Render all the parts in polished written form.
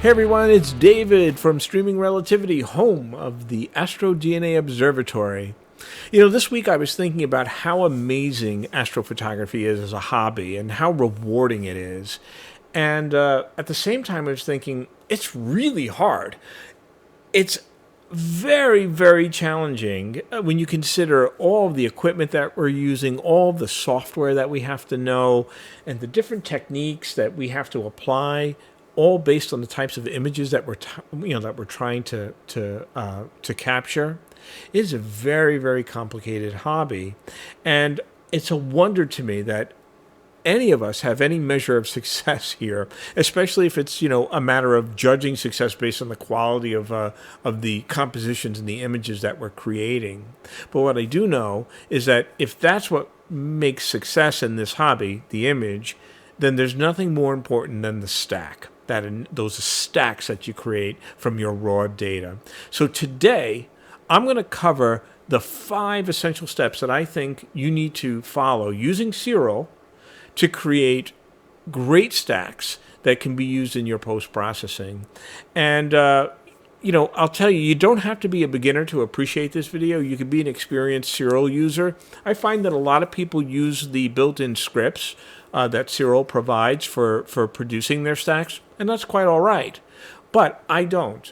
Hey everyone, it's David from Streaming Relativity, home of the Astro DNA Observatory. This week I was thinking about how amazing astrophotography is as a hobby and how rewarding it is. And at the same time I was thinking, it's really hard. It's very, very challenging when you consider all of the equipment that we're using, all of the software that we have to know, and the different techniques that we have to apply, all based on the types of images that we're trying to capture. It is a very, very complicated hobby, and it's a wonder to me that any of us have any measure of success here, especially if it's a matter of judging success based on the quality of the compositions and the images that we're creating. But what I do know is that if that's what makes success in this hobby, the image, then there's nothing more important than the stack. Those stacks that you create from your raw data. So today, I'm going to cover the 5 essential steps that I think you need to follow using Siril to create great stacks that can be used in your post-processing. And I'll tell you, you don't have to be a beginner to appreciate this video. You can be an experienced Siril user. I find that a lot of people use the built-in scripts that Siril provides for producing their stacks, and that's quite all right. But I don't.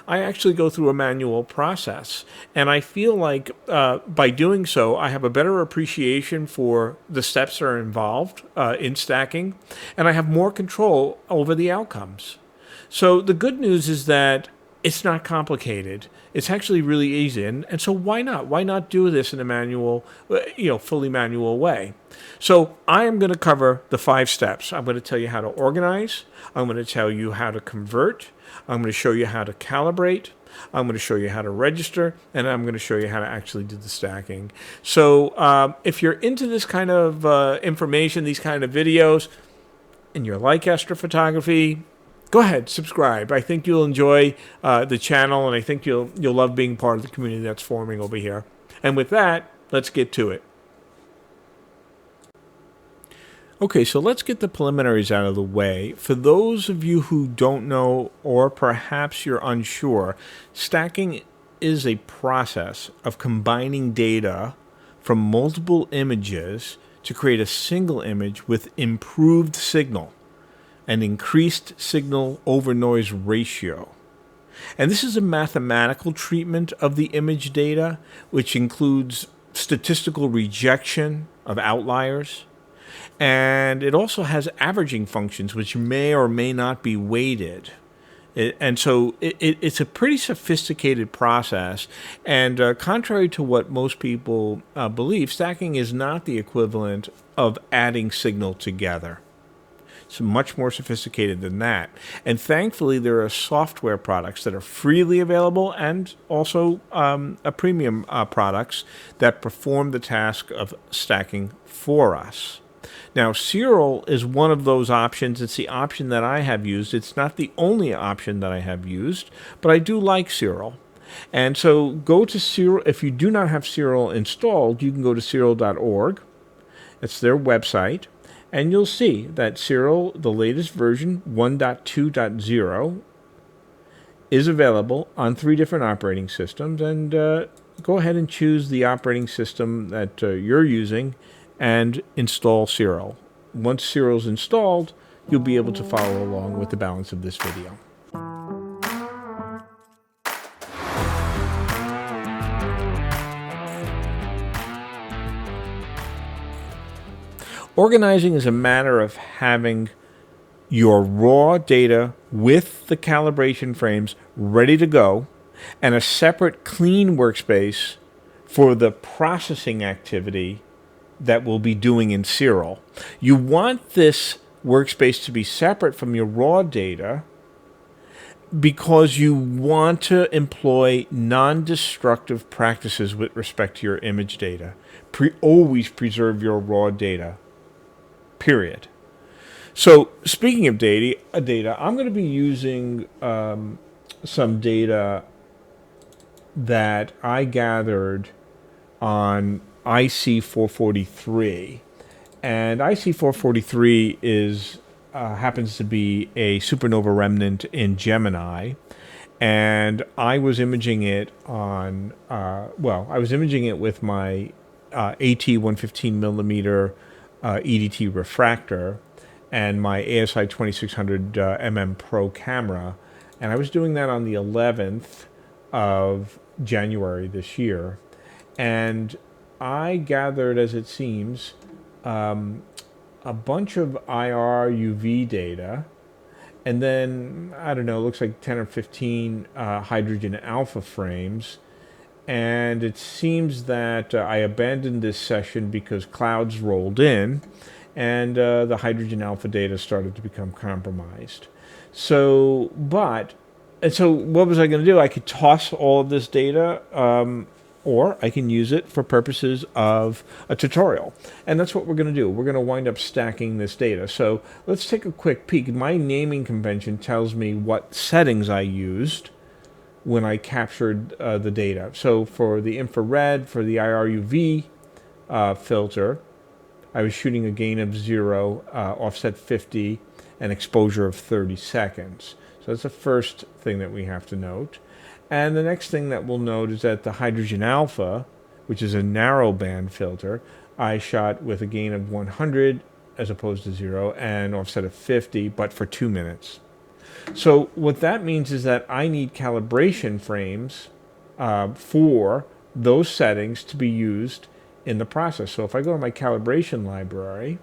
I actually go through a manual process, and I feel like by doing so, I have a better appreciation for the steps that are involved in stacking, and I have more control over the outcomes. So the good news is that it's not complicated. It's actually really easy, and so why not? Why not do this in a manual, fully manual way? So I am going to cover the 5 steps. I'm going to tell you how to organize. I'm going to tell you how to convert. I'm going to show you how to calibrate. I'm going to show you how to register, and I'm going to show you how to actually do the stacking. So if you're into this kind of information, these kind of videos, and you're like astrophotography, go ahead, subscribe. I think you'll enjoy the channel, and I think you'll love being part of the community that's forming over here. And with that, let's get to it. Okay, so let's get the preliminaries out of the way. For those of you who don't know, or perhaps you're unsure, stacking is a process of combining data from multiple images to create a single image with improved signal and increased signal over noise ratio. And this is a mathematical treatment of the image data, which includes statistical rejection of outliers. And it also has averaging functions, which may or may not be weighted. It's a pretty sophisticated process. And contrary to what most people believe, stacking is not the equivalent of adding signal together. It's much more sophisticated than that. And thankfully, there are software products that are freely available and also premium products that perform the task of stacking for us. Now, Siril is one of those options. It's the option that I have used. It's not the only option that I have used, but I do like Siril. And so go to Siril. If you do not have Siril installed, you can go to Siril.org. It's their website. And you'll see that Siril, the latest version, 1.2.0, is available on 3 different operating systems. And go ahead and choose the operating system that you're using and install Siril. Once Siril is installed, you'll be able to follow along with the balance of this video. Organizing is a matter of having your raw data with the calibration frames ready to go and a separate clean workspace for the processing activity that we'll be doing in Siril. You want this workspace to be separate from your raw data because you want to employ non-destructive practices with respect to your image data. Always preserve your raw data, period. So speaking of data, I'm going to be using some data that I gathered on IC443, and IC443 is happens to be a supernova remnant in Gemini. And I was imaging it on, I was imaging it with my AT115mm EDT refractor and my ASI2600MM Pro camera. And I was doing that on the 11th of January this year. And I gathered, as it seems, a bunch of IR UV data. And then, I don't know, it looks like 10 or 15 hydrogen alpha frames. And it seems that I abandoned this session because clouds rolled in and the hydrogen alpha data started to become compromised. So what was I going to do? I could toss all of this data, or I can use it for purposes of a tutorial. And that's what we're going to do. We're going to wind up stacking this data. So let's take a quick peek. My naming convention tells me what settings I used when I captured the data. So for the infrared, for the IRUV filter, I was shooting a gain of 0, offset 50, and exposure of 30 seconds. So that's the first thing that we have to note. And the next thing that we'll note is that the hydrogen alpha, which is a narrow band filter, I shot with a gain of 100 as opposed to 0 and offset of 50, but for 2 minutes. So what that means is that I need calibration frames for those settings to be used in the process. So if I go to my calibration library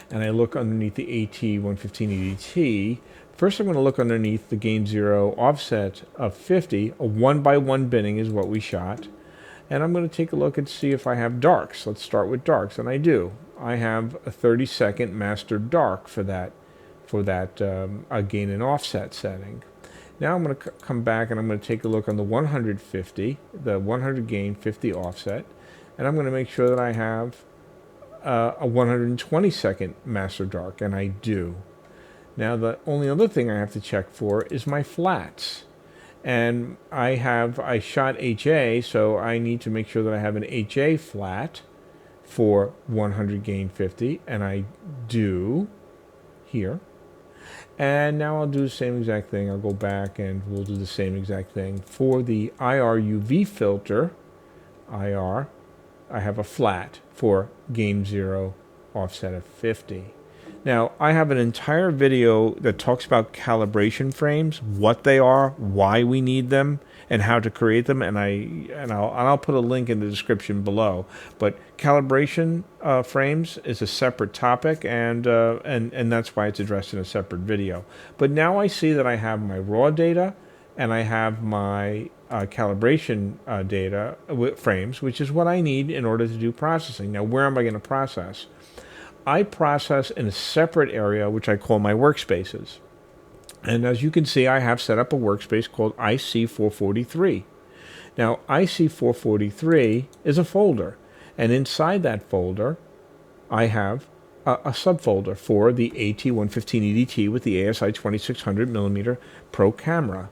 and I look underneath the AT115EDT, first I'm going to look underneath the gain 0 offset of 50. A 1x1 binning is what we shot. And I'm going to take a look and see if I have darks. Let's start with darks, and I do. I have a 30-second master dark for that gain and offset setting. Now I'm going to come back and I'm going to take a look on the 150, the 100 gain, 50 offset, and I'm going to make sure that I have a 120-second master dark, and I do. Now the only other thing I have to check for is my flats. And I shot HA, so I need to make sure that I have an HA flat for 100 gain 50, and I do here. And now I'll do the same exact thing. I'll go back and we'll do the same exact thing. For the IR UV filter, IR, I have a flat for gain 0, offset of 50. Now, I have an entire video that talks about calibration frames, what they are, why we need them, and how to create them, and I'll put a link in the description below. But calibration frames is a separate topic, and that's why it's addressed in a separate video. But now I see that I have my raw data, and I have my calibration data frames, which is what I need in order to do processing. Now, where am I going to process? I process in a separate area, which I call my workspaces. And as you can see, I have set up a workspace called IC443. Now, IC443 is a folder. And inside that folder, I have a subfolder for the AT115EDT with the ASI2600mm Pro camera.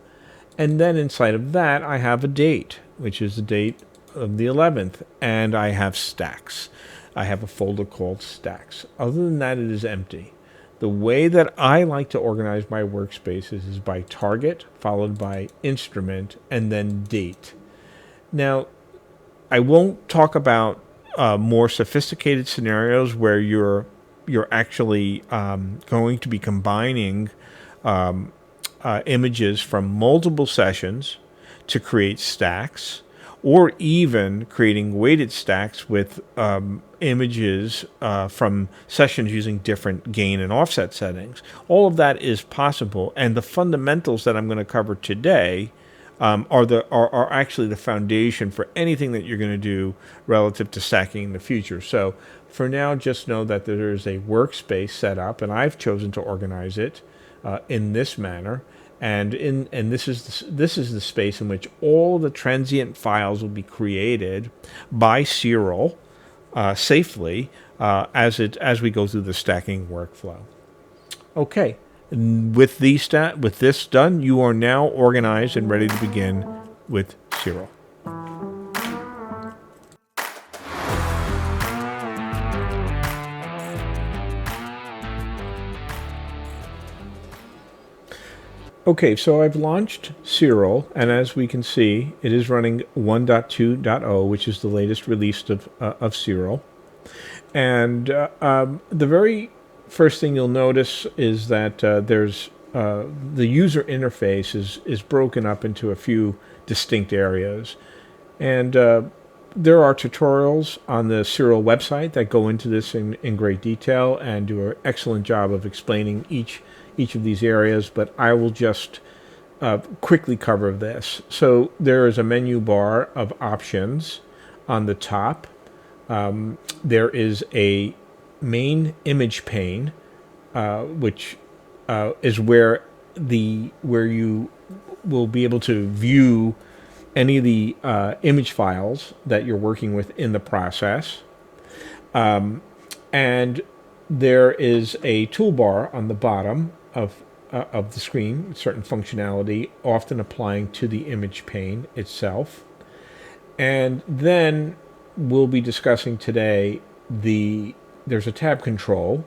And then inside of that, I have a date, which is the date of the 11th. And I have stacks. I have a folder called stacks. Other than that, it is empty. The way that I like to organize my workspaces is by target, followed by instrument, and then date. Now, I won't talk about more sophisticated scenarios where you're actually going to be combining images from multiple sessions to create stacks, or even creating weighted stacks with images from sessions using different gain and offset settings. All of that is possible, and the fundamentals that I'm going to cover today are actually the foundation for anything that you're going to do relative to stacking in the future. So for now, just know that there is a workspace set up, and I've chosen to organize it in this manner. And this is the space in which all the transient files will be created by Siril safely as we go through the stacking workflow. Okay, with this done, you are now organized and ready to begin with Siril. Okay, so I've launched Siril, and as we can see, it is running 1.2.0, which is the latest release of Siril. And the very first thing you'll notice is that there's the user interface is broken up into a few distinct areas. And there are tutorials on the Siril website that go into this in great detail and do an excellent job of explaining each of these areas, but I will just quickly cover this. So there is a menu bar of options on the top. There is a main image pane, which is where you will be able to view any of the image files that you're working with in the process. And there is a toolbar on the bottom of the screen, certain functionality, often applying to the image pane itself. And then we'll be discussing today there's a tab control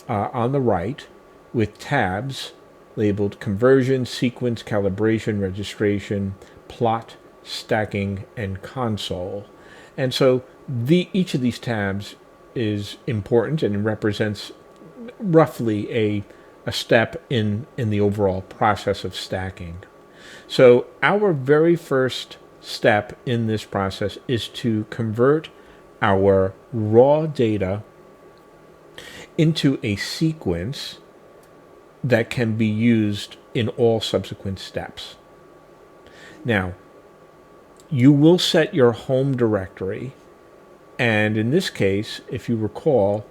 on the right with tabs labeled conversion, sequence, calibration, registration, plot, stacking, and console. And so each of these tabs is important and represents roughly a step in the overall process of stacking. So our very first step in this process is to convert our raw data into a sequence that can be used in all subsequent steps. Now, you will set your home directory, and in this case, if you recall,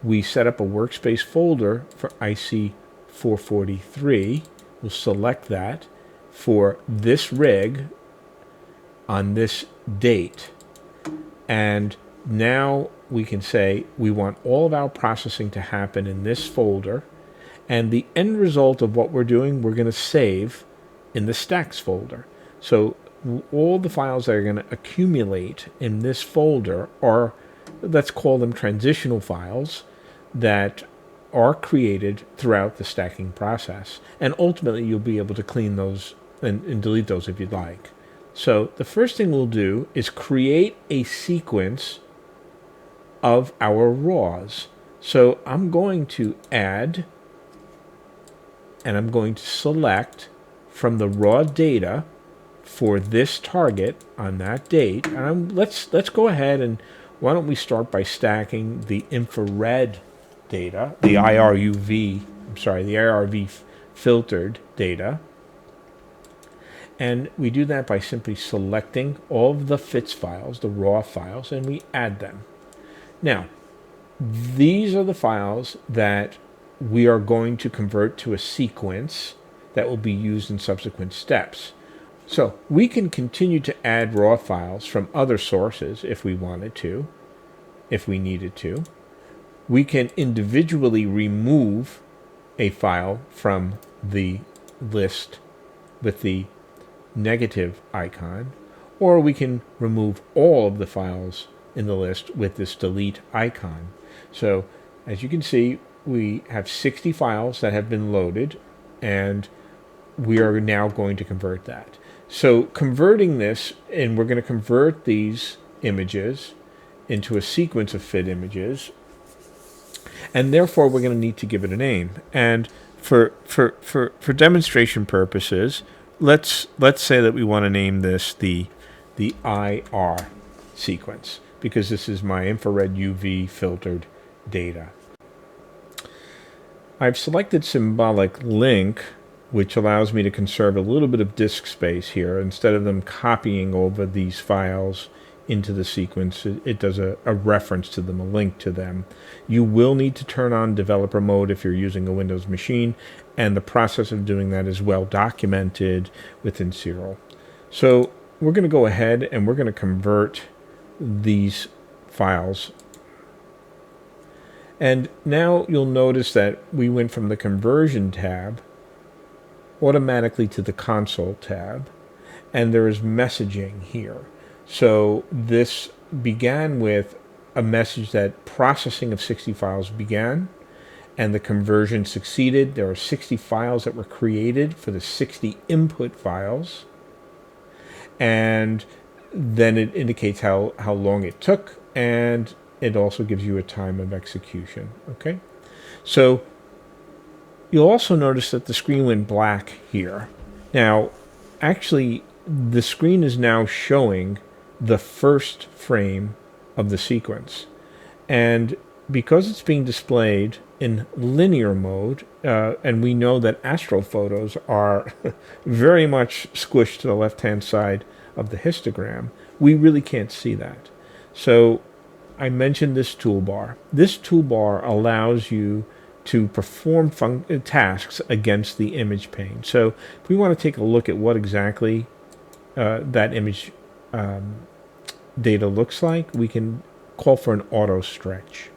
we set up a Workspace folder for IC443. We'll select that for this rig on this date. And now we can say we want all of our processing to happen in this folder, and the end result of what we're doing, we're going to save in the stacks folder. So all the files that are going to accumulate in this folder are, let's call them transitional files, that are created throughout the stacking process. And ultimately, you'll be able to clean those and delete those if you'd like. So the first thing we'll do is create a sequence of our raws. So I'm going to add, and I'm going to select from the raw data for this target on that date. And let's go ahead and why don't we start by stacking the infrared data, the IRV filtered data. And we do that by simply selecting all of the FITS files, the raw files, and we add them. Now, these are the files that we are going to convert to a sequence that will be used in subsequent steps. So we can continue to add raw files from other sources if we wanted to, if we needed to. We can individually remove a file from the list with the negative icon, or we can remove all of the files in the list with this delete icon. So as you can see, we have 60 files that have been loaded, and we are now going to convert that. So converting this, and we're going to convert these images into a sequence of fit images, and therefore we're going to need to give it a name. And for demonstration purposes, let's say that we want to name this the IR sequence, because this is my infrared UV filtered data. I've selected symbolic link, which allows me to conserve a little bit of disk space here. Instead of them copying over these files into the sequence, it does a reference to them, a link to them. You will need to turn on developer mode if you're using a Windows machine, and the process of doing that is well documented within Siril. So we're going to go ahead and we're going to convert these files. And now you'll notice that we went from the conversion tab automatically to the console tab, and there is messaging here. So this began with a message that processing of 60 files began, and the conversion succeeded. There are 60 files that were created for the 60 input files. And then it indicates how long it took, and it also gives you a time of execution. Okay, so you'll also notice that the screen went black here. Now, actually, the screen is now showing the first frame of the sequence. And because it's being displayed in linear mode, and we know that astrophotos are very much squished to the left-hand side of the histogram, we really can't see that. So I mentioned this toolbar. This toolbar allows you to perform tasks against the image pane. So if we want to take a look at what exactly that image data looks like, we can call for an auto stretch.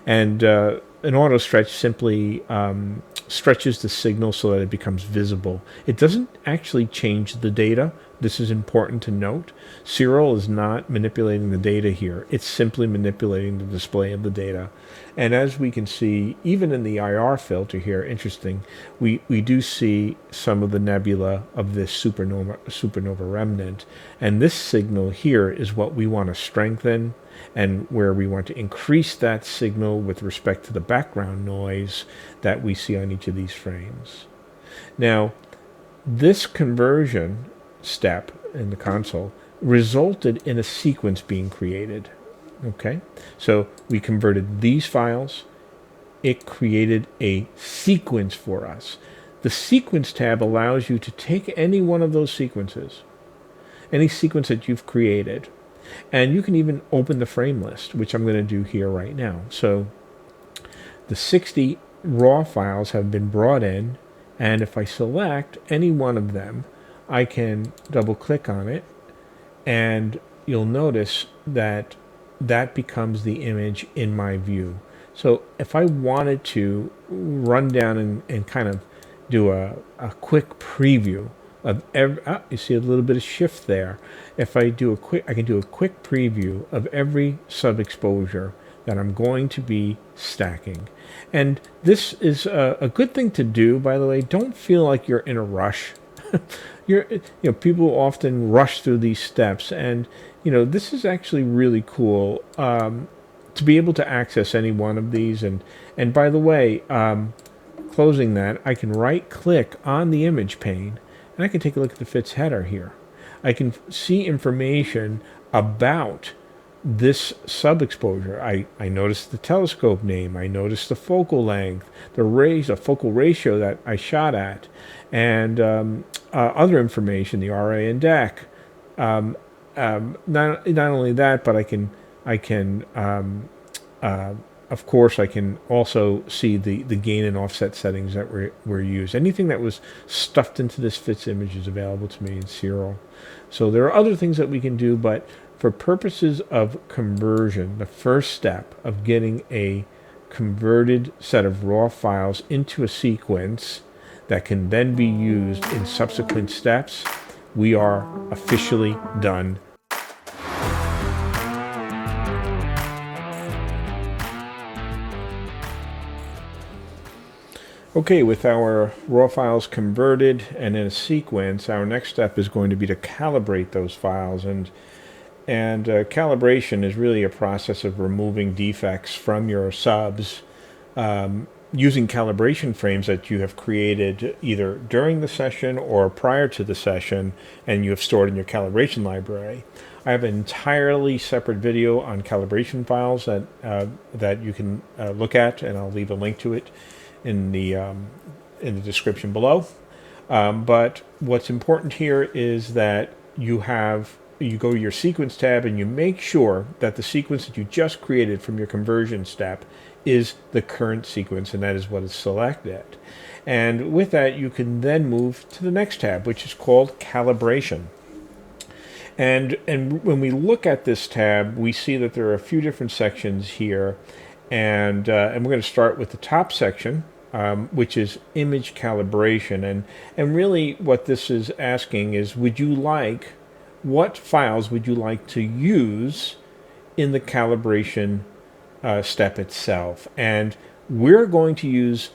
And an auto stretch simply stretches the signal so that it becomes visible. It doesn't actually change the data. This is important to note. Siril is not manipulating the data here. It's simply manipulating the display of the data. And as we can see, even in the IR filter here, interesting, we do see some of the nebula of this supernova remnant. And this signal here is what we want to strengthen, and where we want to increase that signal with respect to the background noise that we see on each of these frames. Now, this conversion step in the console resulted in a sequence being created. Okay, so we converted these files. It created a sequence for us. The sequence tab allows you to take any one of those sequences, any sequence that you've created, and you can even open the frame list, which I'm going to do here right now. So the 60 raw files have been brought in, and if I select any one of them, I can double click on it, and you'll notice that that becomes the image in my view. So if I wanted to run down and kind of do a quick preview of every, you see a little bit of shift there. If I do I can do a quick preview of every sub-exposure that I'm going to be stacking. And this is a good thing to do, by the way. Don't feel like you're in a rush. People often rush through these steps, and this is actually really cool to be able to access any one of these. And by the way, closing that, I can right-click on the image pane, and I can take a look at the FITS header here. I can see information about this sub-exposure. I noticed the telescope name, I noticed the focal length, the focal ratio that I shot at, and other information, the RA and DEC. Not only that, but I can of course, I can also see the gain and offset settings that were used. Anything that was stuffed into this FITS image is available to me in Siril. So there are other things that we can do, but for purposes of conversion, the first step of getting a converted set of raw files into a sequence that can then be used in subsequent steps, we are officially done. Okay, with our raw files converted and in a sequence, our next step is going to be to calibrate those files. And calibration is really a process of removing defects from your subs using calibration frames that you have created either during the session or prior to the session, and you have stored in your calibration library. I have an entirely separate video on calibration files that you can look at, and I'll leave a link to it in the description below. But what's important here is that you go to your sequence tab and you make sure that the sequence that you just created from your conversion step is the current sequence, and that is what is selected. And with that, you can then move to the next tab, which is called Calibration. And when we look at this tab, we see that there are a few different sections here, and we're going to start with the top section, which is image calibration. And really what this is asking is, what files would you like to use in the calibration step itself? And we're going to use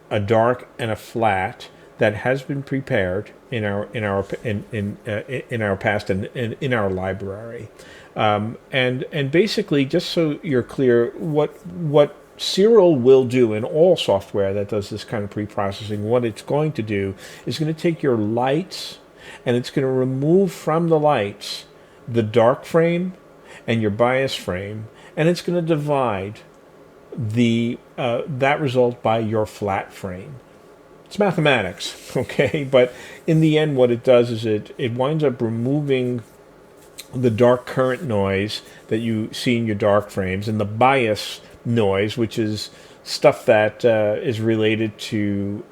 a dark and a flat that has been prepared in our past and in our library, and basically, just so you're clear, what Siril will do in all software that does this kind of pre-processing, what it's going to do is going to take your lights and it's going to remove from the lights the dark frame and your bias frame, and it's going to divide that result by your flat frame. It's mathematics, okay? But in the end, what it does is it winds up removing the dark current noise that you see in your dark frames and the bias noise, which is stuff that is related to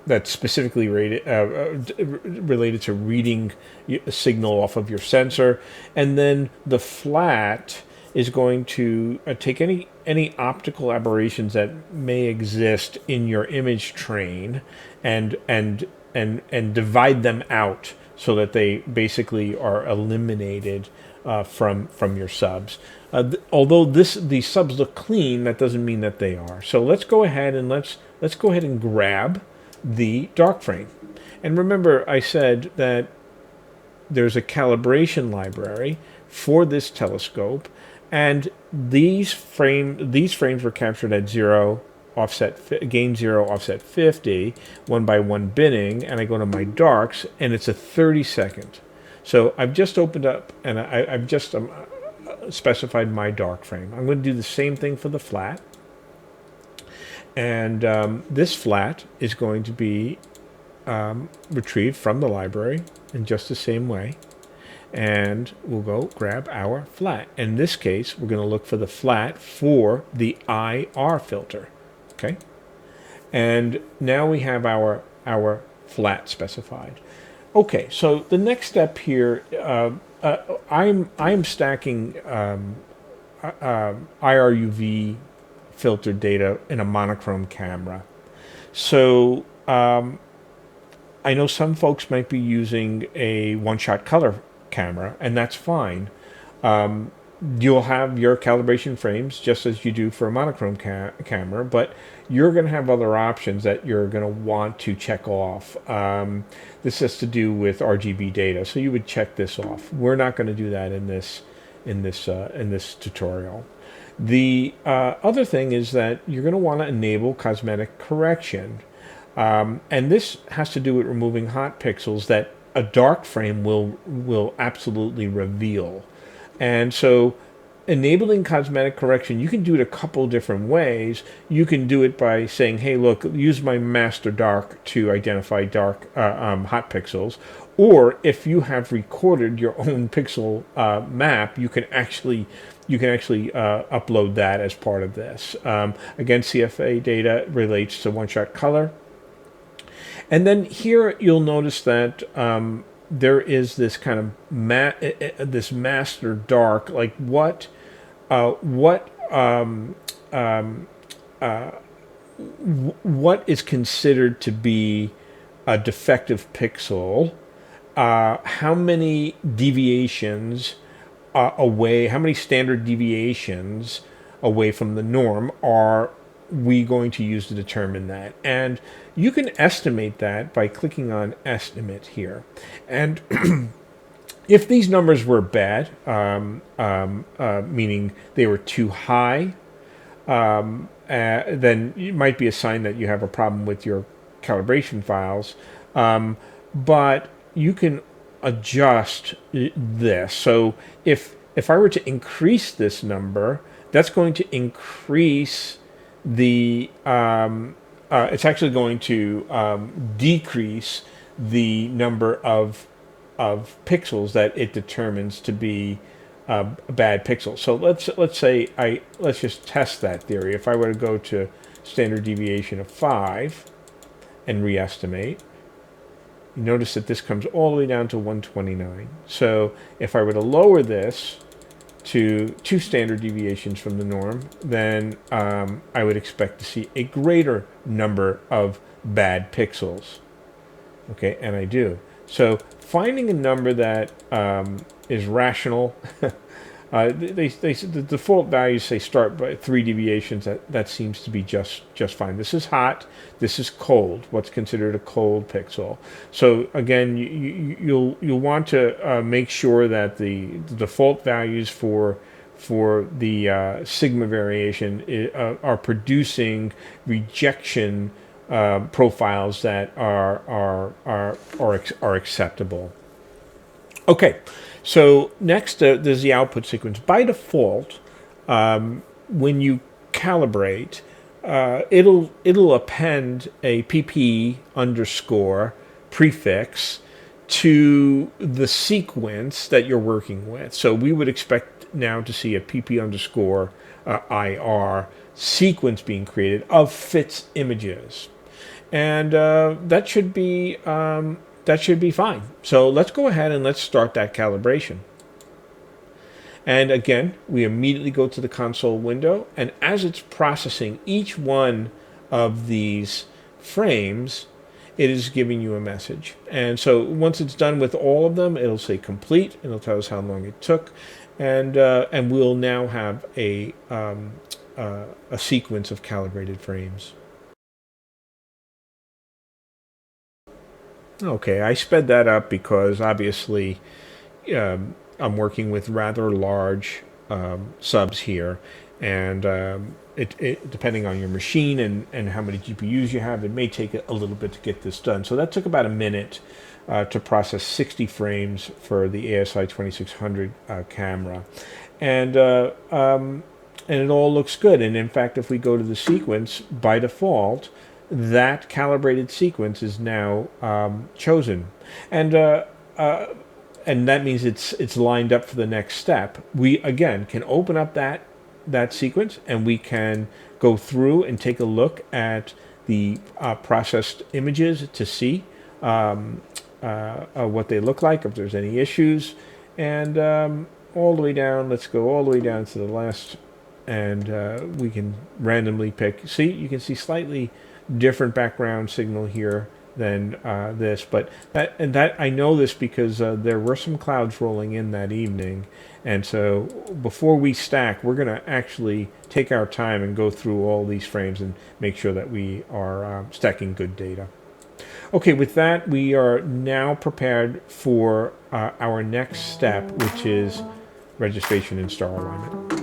that's specifically related to reading a signal off of your sensor, and then the flat is going to take any optical aberrations that may exist in your image train and divide them out so that they basically are eliminated from your subs. Although these subs look clean, that doesn't mean that they are. So let's go ahead and let's go ahead and grab the dark frame. And remember, I said that there's a calibration library for this telescope, and these frames were captured at gain 0, offset 50, 1 by 1 binning, and I go to my darks, and it's a 30-second. So I've just opened up, and I've just specified my dark frame. I'm going to do the same thing for the flat, and this flat is going to be retrieved from the library in just the same way. And we'll go grab our flat. In this case, we're going to look for the flat for the IR filter. Okay? And now we have our flat specified. Okay, so the next step here, I'm stacking IRUV filtered data in a monochrome camera. So I know some folks might be using a one-shot color camera, and that's fine. You'll have your calibration frames just as you do for a monochrome camera, but you're going to have other options that you're going to want to check off. This has to do with RGB data, so you would check this off. We're not going to do that in this tutorial. The other thing is that you're going to want to enable cosmetic correction, and this has to do with removing hot pixels that a dark frame will absolutely reveal. And so enabling cosmetic correction, you can do it a couple different ways. You can do it by saying, hey, look, use my master dark to identify dark hot pixels. Or if you have recorded your own pixel map, you can actually upload that as part of this. Again, CFA data relates to one-shot color. And then here you'll notice that there is this kind of this master dark, like what is considered to be a defective pixel, how many deviations away, how many standard deviations away from the norm are we going to use to determine that. And you can estimate that by clicking on estimate here. And if these numbers were bad, meaning they were too high, then it might be a sign that you have a problem with your calibration files. But you can adjust this. So if I were to increase this number, that's going to increase the it's actually going to decrease the number of pixels that it determines to be a bad pixel. So let's just test that theory. If I were to go to standard deviation of 5 and re-estimate, you notice that this comes all the way down to 129. So if I were to lower this to 2 standard deviations from the norm, then I would expect to see a greater number of bad pixels. Okay, and I do. So finding a number that is rational The default values say start by 3 deviations. That seems to be just fine. This is hot. This is cold. What's considered a cold pixel. So again, you'll want to make sure that the default values for the sigma variation are producing rejection profiles that are acceptable. Okay, so next there's the output sequence. By default, when you calibrate, it'll append a pp underscore prefix to the sequence that you're working with. So we would expect now to see a pp underscore ir sequence being created of fits images, and that should be fine. So let's go ahead and let's start that calibration. And again, we immediately go to the console window, and as it's processing each one of these frames, it is giving you a message. And so once it's done with all of them, it'll say complete, and it'll tell us how long it took, and we'll now have a sequence of calibrated frames. Okay, I sped that up because obviously I'm working with rather large subs here, and it depending on your machine and how many GPUs you have, it may take a little bit to get this done. So that took about a minute to process 60 frames for the ASI2600 camera, and it all looks good. And in fact, if we go to the sequence, by default, that calibrated sequence is now chosen, and that means it's lined up for the next step. We again can open up that sequence, and we can go through and take a look at the processed images to see what they look like, if there's any issues, and all the way down. Let's go all the way down to the last, and we can randomly pick. See, you can see slightly different background signal here than this, but that I know this because there were some clouds rolling in that evening, and so before we stack, we're going to actually take our time and go through all these frames and make sure that we are stacking good data. Okay, with that, we are now prepared for our next step, which is registration and star alignment.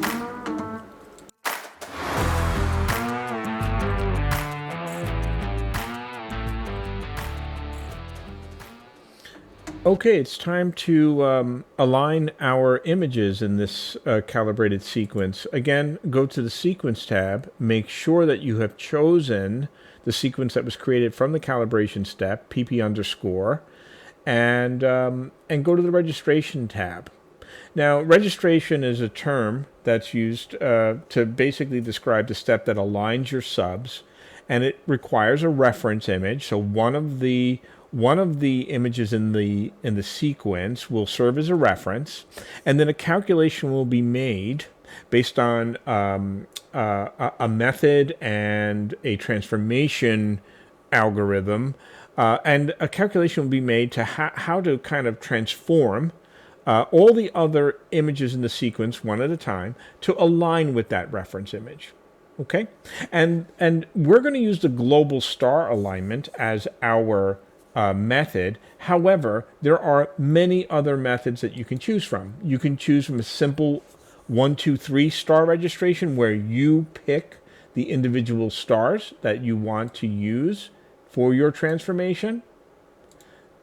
Okay, it's time to align our images in this calibrated sequence. Again, go to the Sequence tab, make sure that you have chosen the sequence that was created from the calibration step, pp underscore, and go to the Registration tab. Now, registration is a term that's used to basically describe the step that aligns your subs, and it requires a reference image. So one of the images in the sequence will serve as a reference, and then a calculation will be made based on a method and a transformation algorithm, and a calculation will be made to how to kind of transform all the other images in the sequence one at a time to align with that reference image. Okay, and we're going to use the global star alignment as our method. However, there are many other methods that you can choose from. You can choose from a simple 1, 2, 3 star registration, where you pick the individual stars that you want to use for your transformation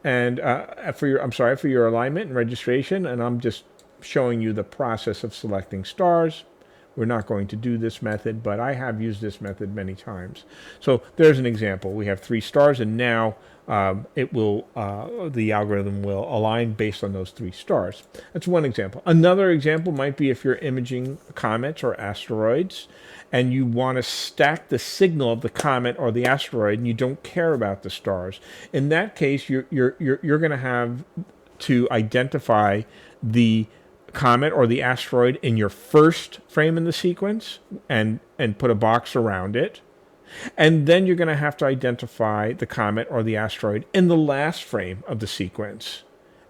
and for your alignment and registration. And I'm just showing you the process of selecting stars. We're not going to do this method, but I have used this method many times. So there's an example. We have 3 stars, and now the algorithm will align based on those 3 stars. That's one example. Another example might be if you're imaging comets or asteroids, and you want to stack the signal of the comet or the asteroid, and you don't care about the stars. In that case, you're going to have to identify the comet or the asteroid in your first frame in the sequence and put a box around it. And then you're going to have to identify the comet or the asteroid in the last frame of the sequence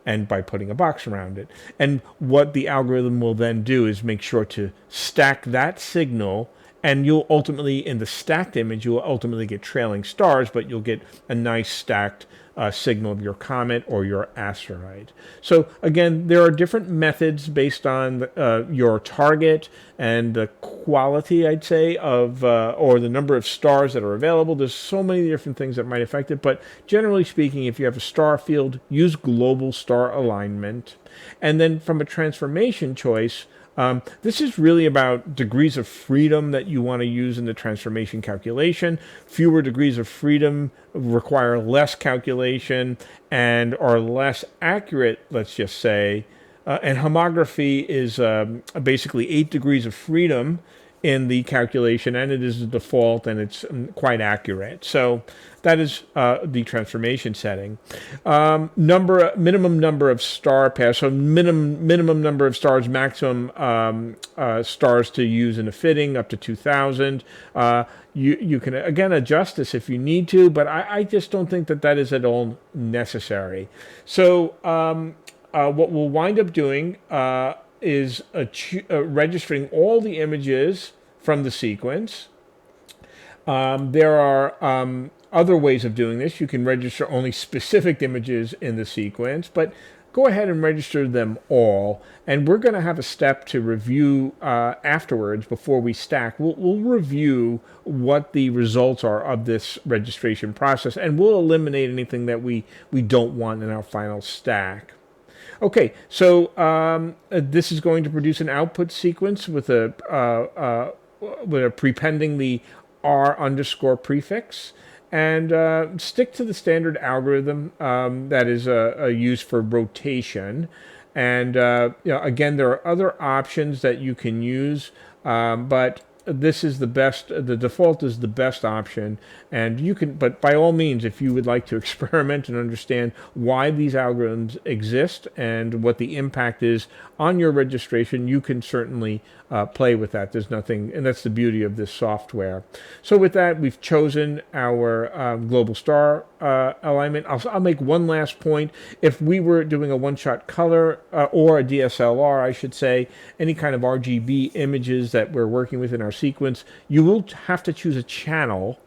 and by putting a box around it. And what the algorithm will then do is make sure to stack that signal, and you'll ultimately, in the stacked image, you'll ultimately get trailing stars, but you'll get a nice stacked signal of your comet or your asteroid. So again, there are different methods based on your target and the quality, I'd say, of or the number of stars that are available. There's so many different things that might affect it, but generally speaking, if you have a star field, use global star alignment. And then from a transformation choice, this is really about degrees of freedom that you want to use in the transformation calculation. Fewer degrees of freedom require less calculation and are less accurate, let's just say. And homography is basically 8 degrees of freedom in the calculation, and it is the default, and it's quite accurate. So that is the transformation setting. Minimum number of star pairs, so minimum number of stars, maximum stars to use in a fitting, up to 2,000. You can, again, adjust this if you need to, but I just don't think that is at all necessary. So what we'll wind up doing is registering all the images from the sequence. There are other ways of doing this. You can register only specific images in the sequence, but go ahead and register them all. And we're going to have a step to review afterwards before we stack. We'll review what the results are of this registration process, and we'll eliminate anything that we don't want in our final stack. Okay, so this is going to produce an output sequence with a prepending the R underscore prefix, and stick to the standard algorithm that is used for rotation. And again, there are other options that you can use, but this is the best. The default is the best option, and you can. But by all means, if you would like to experiment and understand why these algorithms exist and what the impact is on your registration, you can certainly play with that. There's nothing, and that's the beauty of this software. So with that, we've chosen our global star alignment. I'll make one last point. If we were doing a one-shot color or a DSLR, I should say, any kind of RGB images that we're working with in our sequence, you will have to choose a channel,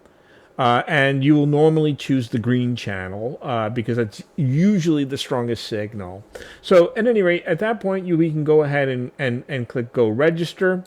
and you will normally choose the green channel because it's usually the strongest signal. So at any rate, at that point, we can go ahead and click Go Register.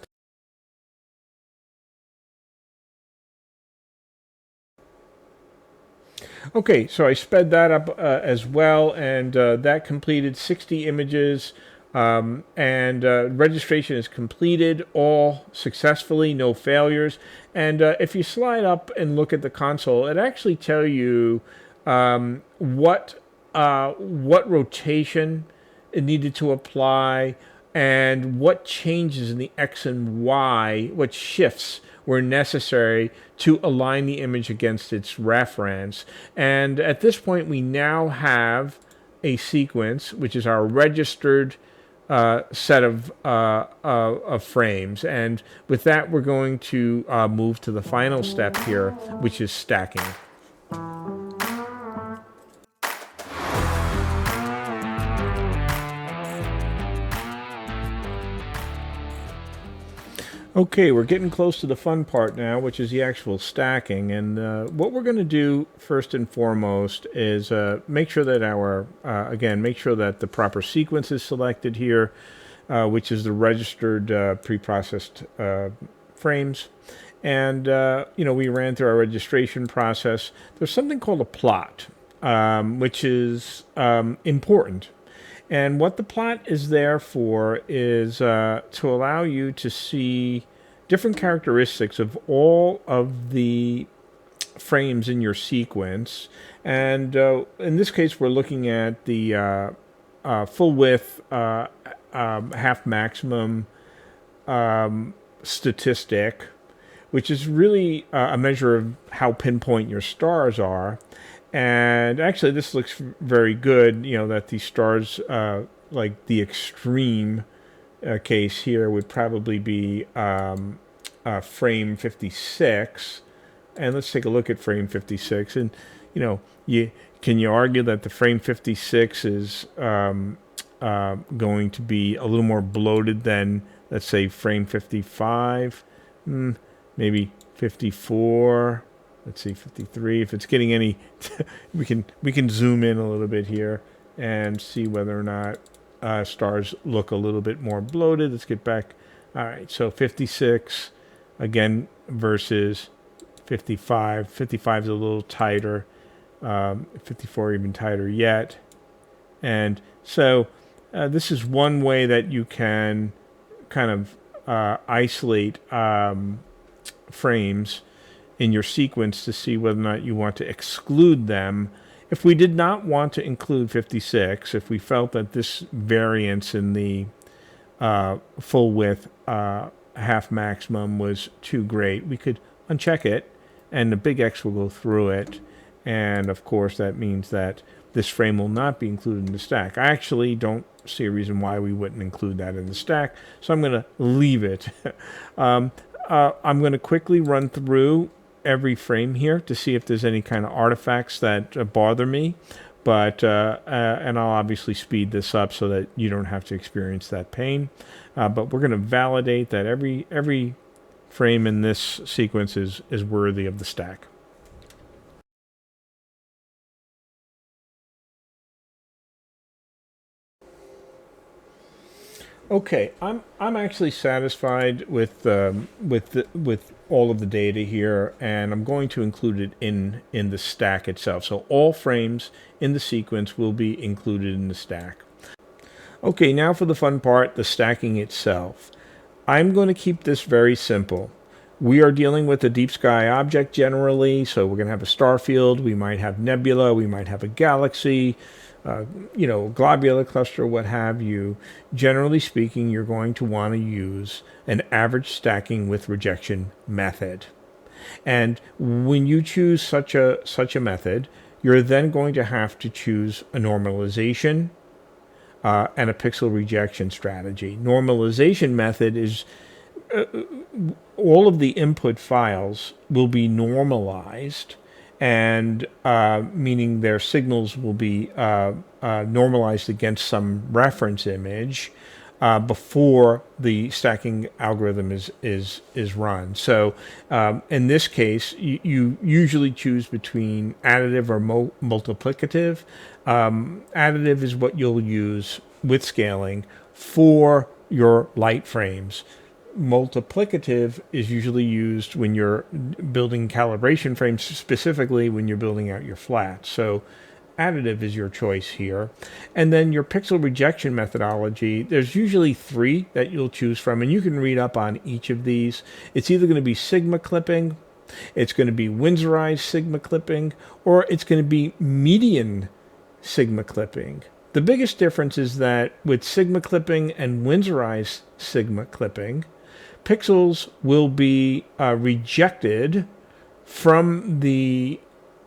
Okay, so I sped that up as well, and that completed 60 images. And registration is completed, all successfully, no failures. And if you slide up and look at the console, it actually tells you what rotation it needed to apply and what changes in the X and Y, what shifts were necessary to align the image against its reference. And at this point, we now have a sequence, which is our registered set of frames. And with that, we're going to move to the final step here, which is stacking. Okay, we're getting close to the fun part now, which is the actual stacking. And what we're going to do first and foremost is make sure that make sure that the proper sequence is selected here, which is the registered pre-processed frames. And we ran through our registration process. There's something called a plot, which is important. And what the plot is there for is to allow you to see different characteristics of all of the frames in your sequence. And in this case, we're looking at the full width, half maximum statistic, which is really a measure of how pinpoint your stars are. And actually, this looks very good, that these stars, like the extreme case here, would probably be frame 56. And let's take a look at frame 56. And, can you argue that the frame 56 is going to be a little more bloated than, let's say, frame 55? Maybe 54. Let's see, 53. If it's getting any, we can zoom in a little bit here and see whether or not stars look a little bit more bloated. Let's get back. All right, so 56 again versus 55. 55 is a little tighter. 54 even tighter yet. And so this is one way that you can kind of isolate frames in your sequence to see whether or not you want to exclude them. If we did not want to include 56, if we felt that this variance in the full width half maximum was too great, we could uncheck it, and the big X will go through it. And of course, that means that this frame will not be included in the stack. I actually don't see a reason why we wouldn't include that in the stack, so I'm going to leave it. I'm going to quickly run through every frame here to see if there's any kind of artifacts that bother me, but and I'll obviously speed this up so that you don't have to experience that pain. But we're going to validate that every frame in this sequence is worthy of the stack. Okay, I'm actually satisfied with all of the data here, and I'm going to include it in the stack itself. So all frames in the sequence will be included in the stack. Okay, now for the fun part, the stacking itself. I'm going to keep this very simple. We are dealing with a deep sky object generally, so we're going to have a star field, we might have nebula, we might have a galaxy, globular cluster, what have you. Generally speaking, you're going to want to use an average stacking with rejection method. And when you choose such a method, you're then going to have to choose a normalization and a pixel rejection strategy. Normalization method is all of the input files will be normalized, and meaning their signals will be normalized against some reference image before the stacking algorithm is run. So in this case, you usually choose between additive or multiplicative. Additive is what you'll use with scaling for your light frames. Multiplicative is usually used when you're building calibration frames, specifically when you're building out your flats. So additive is your choice here. And then your pixel rejection methodology, there's usually 3 that you'll choose from, and you can read up on each of these. It's either going to be sigma clipping, it's going to be Windsorized sigma clipping, or it's going to be median sigma clipping. The biggest difference is that with sigma clipping and Windsorized sigma clipping, pixels will be rejected from the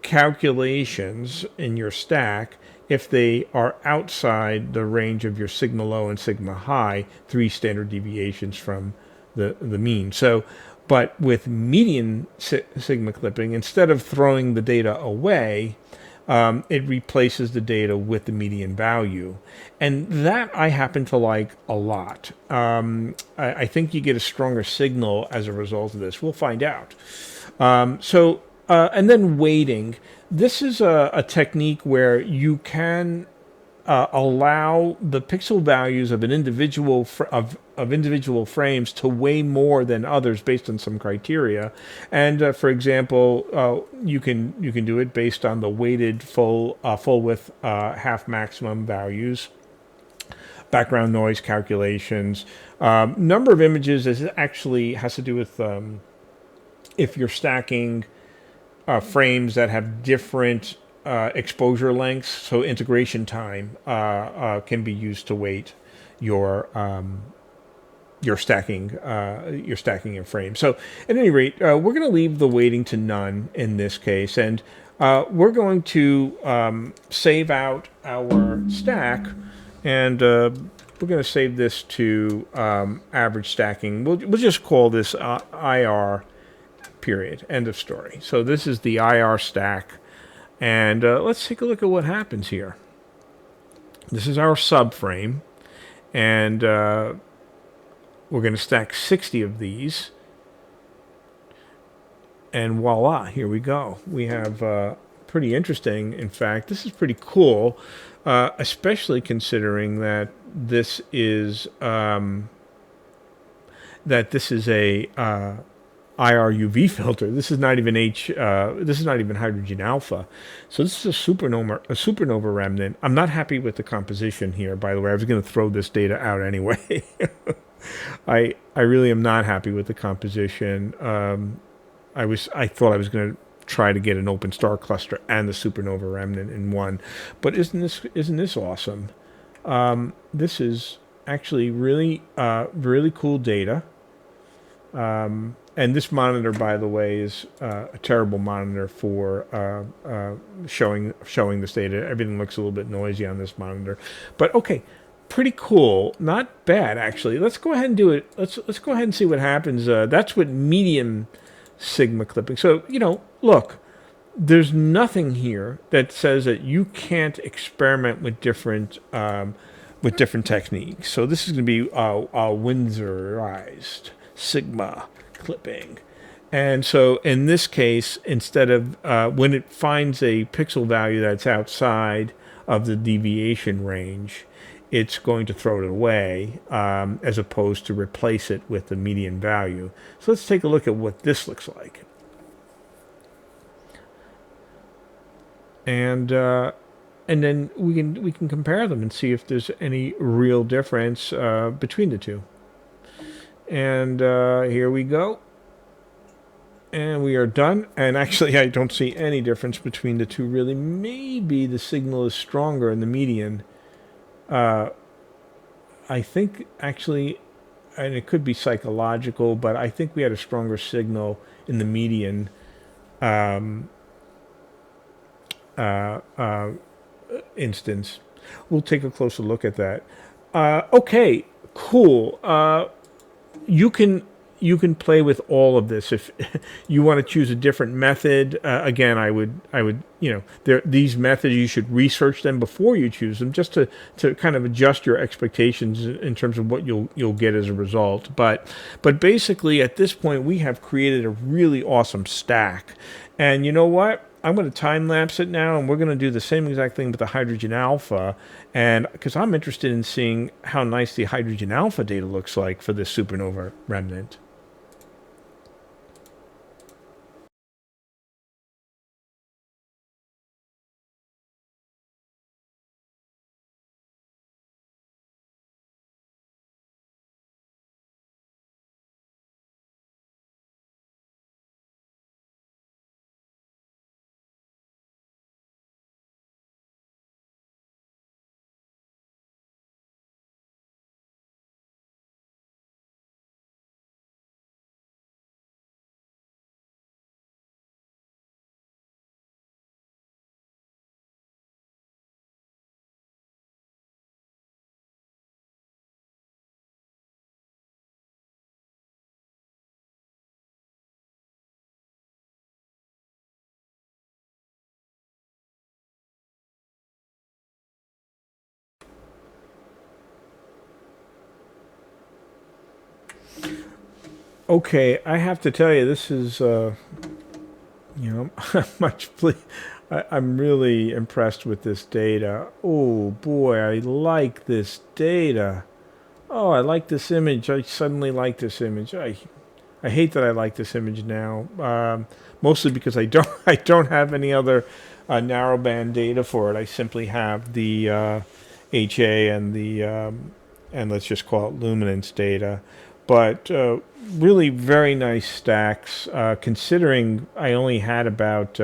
calculations in your stack if they are outside the range of your sigma low and sigma high, 3 standard deviations from the mean. So, but with median sigma clipping, instead of throwing the data away, it replaces the data with the median value. And that I happen to like a lot. I think you get a stronger signal as a result of this. We'll find out. And then weighting. This is a technique where you can allow the pixel values of an individual of individual frames to weigh more than others based on some criteria. And for example, you can do it based on the weighted full width half maximum values, background noise calculations, number of images. Is actually has to do with if you're stacking frames that have different exposure lengths, so integration time can be used to weight your stacking in frames. So at any rate, we're going to leave the weighting to none in this case, and we're going to save out our stack, and we're going to save this to average stacking. We'll just call this IR period, end of story. So this is the IR stack. And let's take a look at what happens here. This is our subframe, and we're going to stack 60 of these. And voila, here we go. We have pretty interesting. In fact, this is pretty cool, especially considering that this is a IR UV filter. This is not even this is not even hydrogen alpha. So this is a supernova remnant. I'm not happy with the composition here, by the way. I was going to throw this data out anyway. I really am not happy with the composition. I thought I was going to try to get an open star cluster and the supernova remnant in one, but isn't this awesome? This is actually really cool data. And this monitor, by the way, is a terrible monitor for showing this data. Everything looks a little bit noisy on this monitor, but okay, pretty cool. Not bad, actually. Let's go ahead and do it. Let's go ahead and see what happens. That's what medium sigma clipping. So, look, there's nothing here that says that you can't experiment with different techniques. So this is going to be Windsorized sigma clipping. And so in this case, instead of when it finds a pixel value that's outside of the deviation range, it's going to throw it away as opposed to replace it with the median value. So let's take a look at what this looks like. And then we can compare them and see if there's any real difference between the two. And here we go. And we are done. And actually, I don't see any difference between the two, really. Maybe the signal is stronger in the median. I think, actually, and it could be psychological, but I think we had a stronger signal in the median instance. We'll take a closer look at that. Okay, cool. You can play with all of this if you want to choose a different method. Again, I would these methods, you should research them before you choose them, just to kind of adjust your expectations in terms of what you'll get as a result. But basically at this point we have created a really awesome stack. And you know what? I'm going to time lapse it now, and we're going to do the same exact thing with the hydrogen alpha, and because I'm interested in seeing how nice the hydrogen alpha data looks like for this supernova remnant. Okay, I have to tell you, this is, I'm really impressed with this data. Oh boy, I like this data. Oh, I like this image. I suddenly like this image. I hate that I like this image now, mostly because I don't have any other narrowband data for it. I simply have the HA and the and let's just call it luminance data. But really very nice stacks, considering I only had about,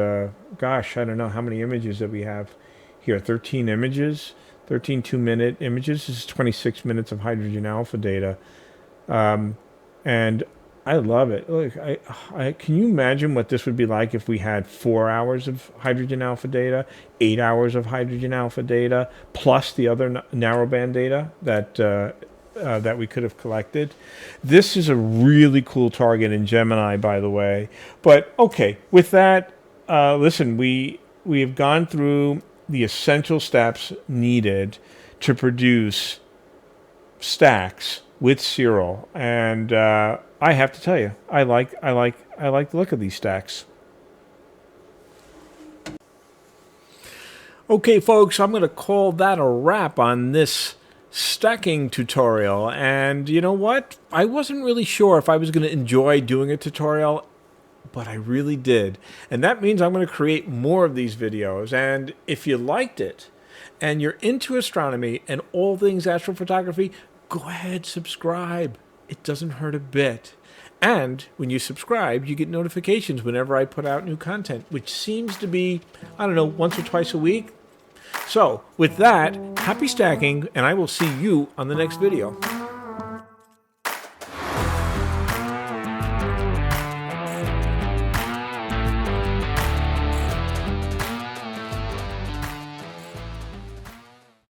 gosh, I don't know how many images that we have here. 13 images, 13 2-minute images. This is 26 minutes of hydrogen alpha data. And I love it. Look, can you imagine what this would be like if we had 4 hours of hydrogen alpha data, 8 hours of hydrogen alpha data, plus the other narrowband data that we could have collected? This is a really cool target in Gemini, by the way. But okay, with that, listen, we we have gone through the essential steps needed to produce stacks with Siril, and I have to tell you, I like the look of these stacks. Okay, folks, I'm going to call that a wrap on this stacking tutorial. And you know what? I wasn't really sure if I was going to enjoy doing a tutorial, but I really did. And that means I'm going to create more of these videos. And if you liked it and you're into astronomy and all things astrophotography, go ahead, subscribe. It doesn't hurt a bit. And when you subscribe, you get notifications whenever I put out new content, which seems to be, I don't know, once or twice a week. So, with that, happy stacking, and I will see you on the next video.